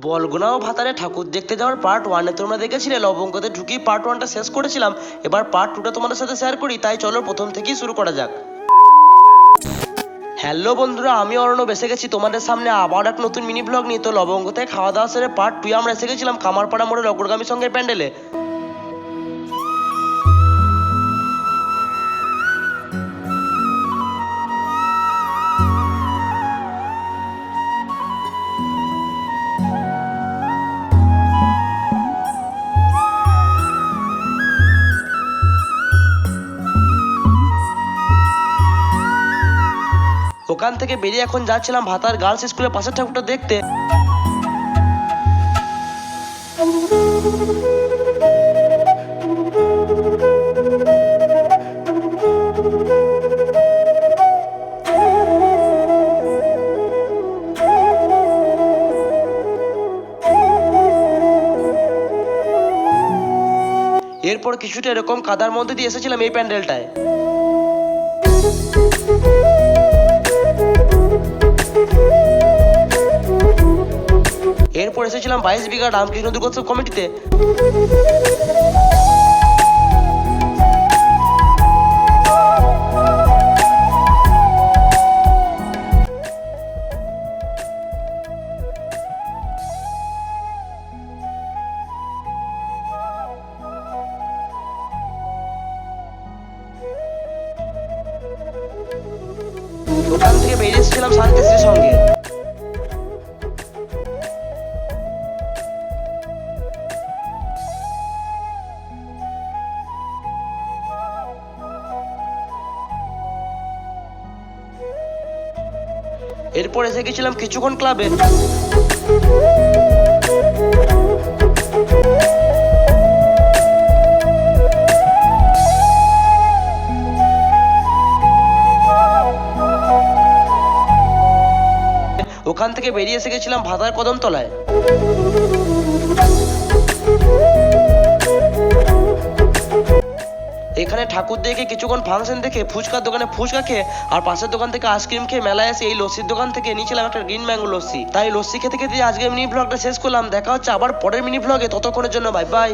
বলগুনা ও ভাতারে ঠাকুর দেখতে যাওয়ার পার্ট 1-এ তোমরা দেখেছিলে লবঙ্গতে ঢুকি পার্ট 1টা শেষ করেছিলাম। এবার পার্ট 2টা তোমাদের সাথে শেয়ার করি, তাই চলো প্রথম থেকেই শুরু করা যাক। হ্যালো বন্ধুরা, আমি অর্ণব এসে গেছি তোমাদের সামনে আবার এক নতুন মিনি ব্লগ নিয়ে। তো লবঙ্গতে খাওয়া দাওয়া সেরে পার্ট 2 আমরা এসে গেছিলাম কামারপাড়া মোড়ের অগ্রগামী সঙ্গের প্যান্ডেলে। ওখান থেকে বেরিয়ে এখন যাচ্ছিলাম ভাতার গার্লস স্কুলের পাশের ঠাকুরটা দেখতে। এরপর কিছুটা এরকম কাদার মধ্যে দিয়ে এসেছিলাম এই প্যান্ডেলটায়। এরপর এসেছিলাম 22 বিঘা রামকৃষ্ণ দুর্গোৎসব কমিটিতে। ওখান থেকে বেরিয়ে এসেছিলাম শান্তিশ্রীর সঙ্গে। এরপর এসে গেছিলাম কিছুক্ষণ ক্লাবে। ওখান থেকে বেরিয়ে এসে গেছিলাম ভাতার কদমতলায়। এখানে ঠাকুর দেখে কিছুক্ষণ ফাংশন দেখে ফুচকার দোকানে ফুচকা খেয়ে আর পাশের দোকান থেকে আইসক্রিম খেয়ে মেলায় এসে এই লস্যির দোকান থেকে নিয়েছিলাম একটা গ্রিন ম্যাঙ্গো লস্যি। তাই লস্যি খেতে খেতে আজকে মিনি ব্লগটা শেষ করলাম। দেখা হচ্ছে আবার পরের মিনি ব্লগে, ততক্ষণের জন্য বাই বাই।